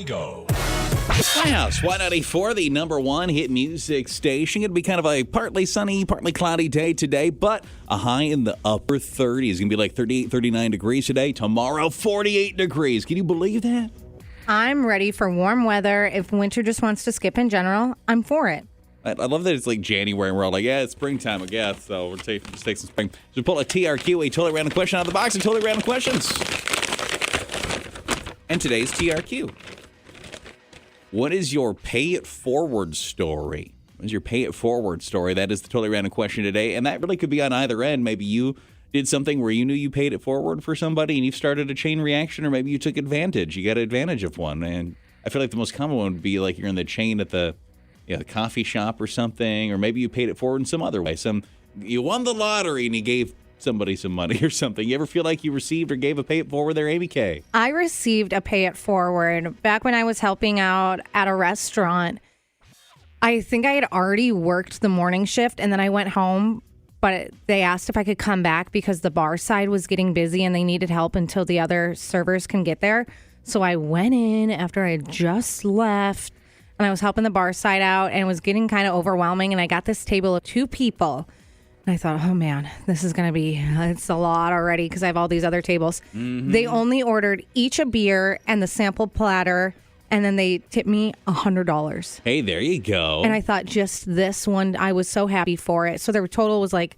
Go. Playhouse, Y94, the number one hit music station. It'll be kind of a partly sunny, partly cloudy day today, but a high in the upper 30s. It's going to be like 38, 39 degrees today. Tomorrow, 48 degrees. Can you believe that? I'm ready for warm weather. If winter just wants to skip in general, I'm for it. I love that it's like January and we're all like, yeah, it's springtime, I guess. So we'll take some spring. So pull a TRQ, a totally random question out of the box, and totally random questions. And today's TRQ. What is your pay it forward story? What is your pay it forward story? That is the totally random question today. And that really could be on either end. Maybe you did something where you knew you paid it forward for somebody and you've started a chain reaction, or maybe you took advantage. You got advantage of one. And I feel like the most common one would be like you're in the chain at the coffee shop or something, or maybe you paid it forward in some other way. You won the lottery and you gave somebody some money or something. You ever feel like you received or gave a pay it forward there, Amy K? I received a pay it forward back when I was helping out at a restaurant. I think I had already worked the morning shift and then I went home, but they asked if I could come back because the bar side was getting busy and they needed help until the other servers can get there. So I went in after I had just left and I was helping the bar side out and it was getting kind of overwhelming, and I got this table of 2 people. And I thought, oh man, this is going to be, it's a lot already because I have all these other tables. Mm-hmm. They only ordered each a beer and the sample platter, and then they tipped me $100. Hey, there you go. And I thought just this one, I was so happy for it. So their total was like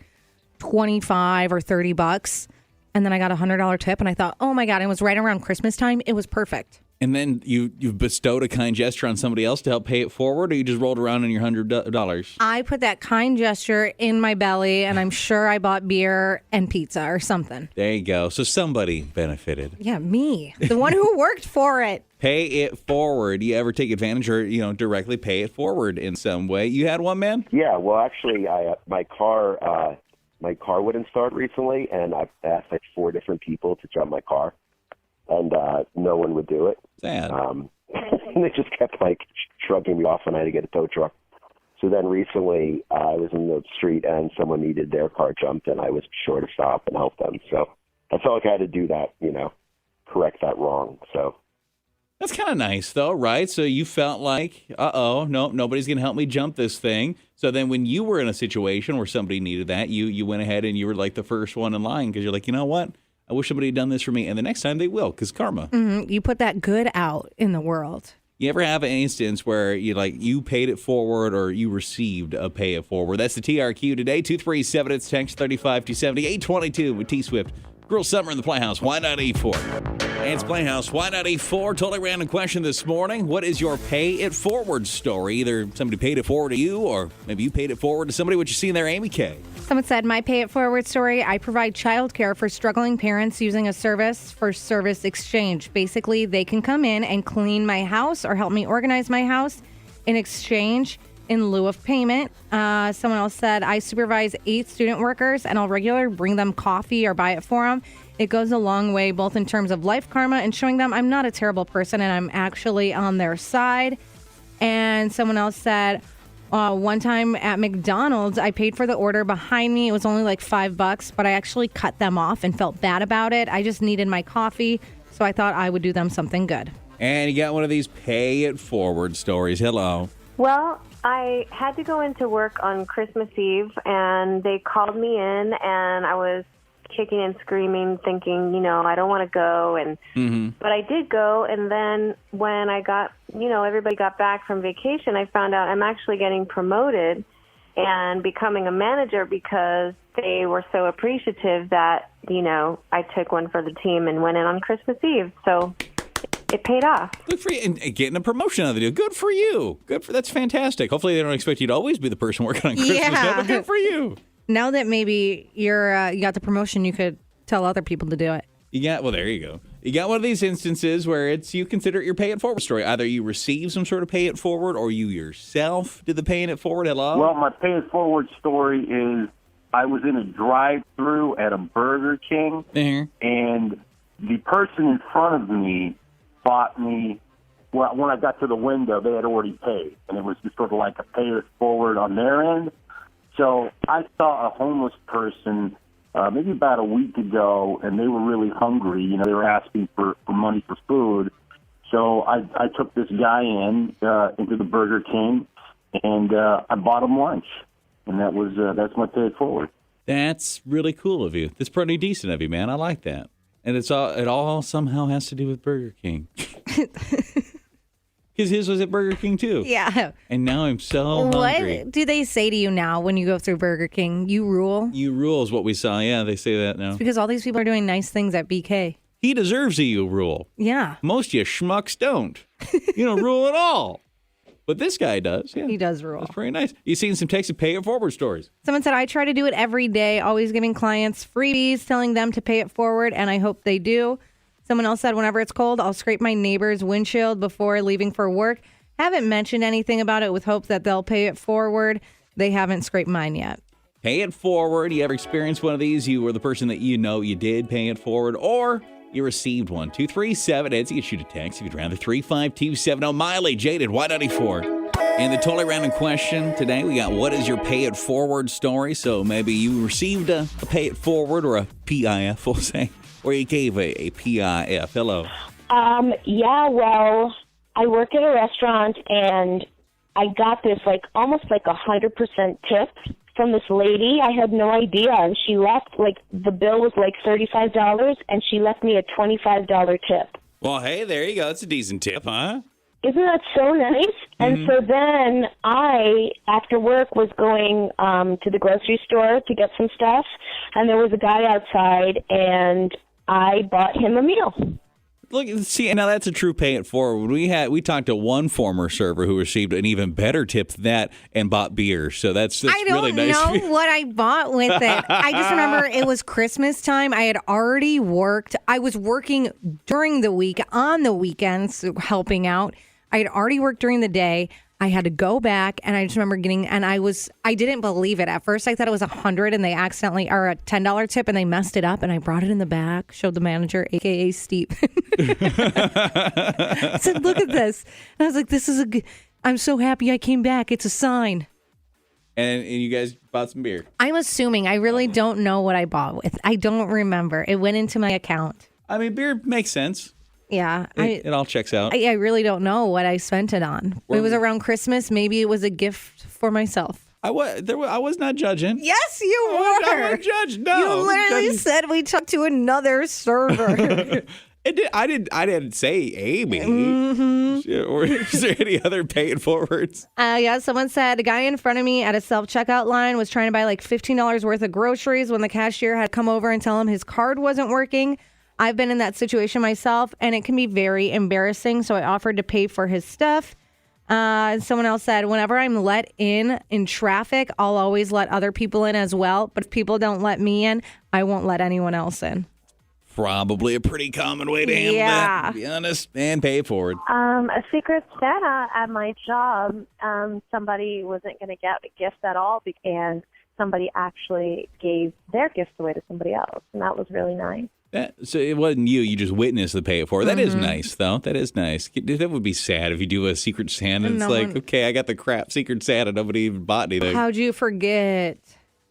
25 or $30. And then I got a $100 tip and I thought, oh my God, it was right around Christmas time. It was perfect. And then you've bestowed a kind gesture on somebody else to help pay it forward, or you just rolled around in your $100? I put that kind gesture in my belly, and I'm sure I bought beer and pizza or something. There you go. So somebody benefited. Yeah, me. The one who worked for it. Pay it forward. You ever take advantage or, directly pay it forward in some way? You had one, man? Yeah, well, actually, my car wouldn't start recently, and I've asked like 4 different people to jump my car, and no one would do it. Sad. They just kept like shrugging me off when I had to get a tow truck. So then recently, I was in the street and someone needed their car jumped, and I was sure to stop and help them. So I felt like I had to do that, correct that wrong. So that's kind of nice, though, right? So you felt like, nobody's going to help me jump this thing. So then when you were in a situation where somebody needed that, you went ahead and you were like the first one in line because you're like, you know what? I wish somebody had done this for me. And the next time they will, because karma. Mm-hmm. You put that good out in the world. You ever have an instance where you paid it forward or you received a pay it forward? That's the TRQ today. 237, it's text 35270 822 with T-Swift. Girl Summer in the Playhouse, Y94. And it's Playhouse, Y94. Totally random question this morning. What is your pay it forward story? Either somebody paid it forward to you, or maybe you paid it forward to somebody. What you see in there, Amy K? Someone said, my pay it forward story, I provide childcare for struggling parents using a service for service exchange. Basically, they can come in and clean my house or help me organize my house in exchange in lieu of payment. Someone else said, I supervise 8 student workers and I'll regularly bring them coffee or buy it for them. It goes a long way, both in terms of life karma and showing them I'm not a terrible person and I'm actually on their side. And someone else said, one time at McDonald's, I paid for the order behind me. It was only like $5, but I actually cut them off and felt bad about it. I just needed my coffee, so I thought I would do them something good. And you got one of these pay it forward stories. Hello. Well, I had to go into work on Christmas Eve, and they called me in, and I was kicking and screaming, thinking, I don't want to go. But I did go, and then when I got, everybody got back from vacation, I found out I'm actually getting promoted and becoming a manager because they were so appreciative that, I took one for the team and went in on Christmas Eve. So it paid off. Good for you. And getting a promotion out of the deal. Good for you. That's fantastic. Hopefully they don't expect you to always be the person working on Christmas Day, but good for you. Now that maybe you got the promotion, you could tell other people to do it. Well, there you go. You got one of these instances where you consider it your pay it forward story. Either you receive some sort of pay it forward or you yourself did the paying it forward. Hello? Well, my pay it forward story is I was in a drive-thru at a Burger King, and the person in front of me bought me, well, when I got to the window, they had already paid, and it was just sort of like a pay it forward on their end. So I saw a homeless person maybe about a week ago, and they were really hungry. They were asking for money for food. So I took this guy into the Burger King, and I bought him lunch, and that's my pay it forward. That's really cool of you. That's pretty decent of you, man. I like that. And it all somehow has to do with Burger King. Because his was at Burger King, too. Yeah. And now I'm so hungry. What do they say to you now when you go through Burger King? You rule? You rule is what we saw. Yeah, they say that now. It's because all these people are doing nice things at BK. He deserves a you rule. Yeah. Most of you schmucks don't. You don't rule at all. But this guy does. Yeah. He does rule. That's pretty nice. You seen some Texas Pay It Forward stories? Someone said, I try to do it every day, always giving clients freebies, telling them to pay it forward, and I hope they do. Someone else said, whenever it's cold, I'll scrape my neighbor's windshield before leaving for work. Haven't mentioned anything about it with hope that they'll pay it forward. They haven't scraped mine yet. Pay it forward. You ever experienced one of these? You were the person that you did pay it forward, or you received one. 237 Eds. You can shoot a text if you'd rather. 35270. Miley, Jaded, Y94. And the totally random question today, we got, what is your pay it forward story? So maybe you received a pay it forward, or a PIF, we'll say, or you gave a PIF. Hello. Yeah, well, I work at a restaurant, and I got this almost 100% tip from this lady. I had no idea, and she left the bill was $35, and she left me a $25 tip. Well, hey, there you go. It's a decent tip, huh? Isn't that so nice? Mm-hmm. And so then I, after work, was going to the grocery store to get some stuff, and there was a guy outside, and I bought him a meal. Look, see, now that's a true pay it forward. We talked to one former server who received an even better tip than that and bought beer. So that's really nice. I don't know what I bought with it. I just remember it was Christmas time. I had already worked. I was working during the week, on the weekends, helping out. I had already worked during the day. I had to go back, and I just remember I didn't believe it. At first, I thought it was $100, and they accidentally, or a $10 tip, and they messed it up, and I brought it in the back, showed the manager, a.k.a. Steve. I said, look at this. And I was like, I'm so happy I came back. It's a sign. And you guys bought some beer. I'm assuming. I really don't know what I bought with. I don't remember. It went into my account. I mean, beer makes sense. Yeah. It all checks out. I really don't know what I spent it on. It was around Christmas. Maybe it was a gift for myself. I was not judging. Yes, you were. I wasn't judged. No. You literally said we talked to another server. I didn't say Amy. Mm-hmm. Or is there any other pay it forwards? Yeah, someone said a guy in front of me at a self-checkout line was trying to buy $15 worth of groceries when the cashier had come over and tell him his card wasn't working. I've been in that situation myself, and it can be very embarrassing, so I offered to pay for his stuff. Someone else said, whenever I'm let in traffic, I'll always let other people in as well, but if people don't let me in, I won't let anyone else in. Probably a pretty common way to handle that, to be honest, and pay it forward. A Secret Santa at my job, somebody wasn't going to get a gift at all, and somebody actually gave their gift away to somebody else, and that was really nice. So it wasn't you just witnessed the pay it forward. That is nice, though. That is nice. That would be sad if you do a Secret Santa. It's okay, I got the crap Secret Santa. Nobody even bought anything. How'd you forget?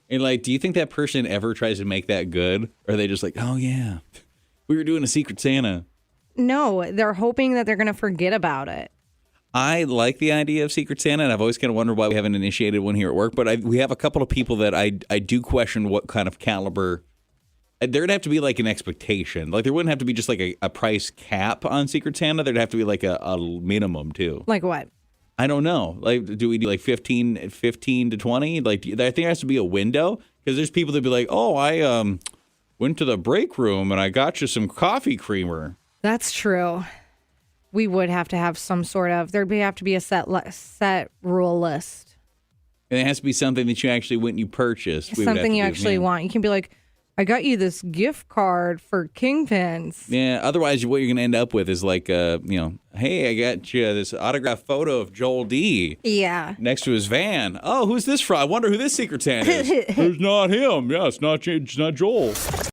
And do you think that person ever tries to make that good? Or are they just like, oh, yeah, we were doing a Secret Santa? No, they're hoping that they're going to forget about it. I like the idea of Secret Santa, and I've always kind of wondered why we haven't initiated one here at work. But we have a couple of people that I do question what kind of caliber. There'd have to be an expectation. There wouldn't have to be just a price cap on Secret Santa. There'd have to be a minimum too. Like what? I don't know. Do we do 15 to 20? I think there has to be a window, because there's people that be like, oh, I went to the break room and I got you some coffee creamer. That's true. We would have to have some sort of, there'd have to be a set rule list. And it has to be something that you actually went and you purchased. Something you actually want. You can be like, I got you this gift card for Kingpins. Yeah, otherwise what you're going to end up with is hey, I got you this autographed photo of Joel D. Yeah. Next to his van. Oh, who's this from? I wonder who this Secret Santa is. It's not him. Yeah, it's not Joel.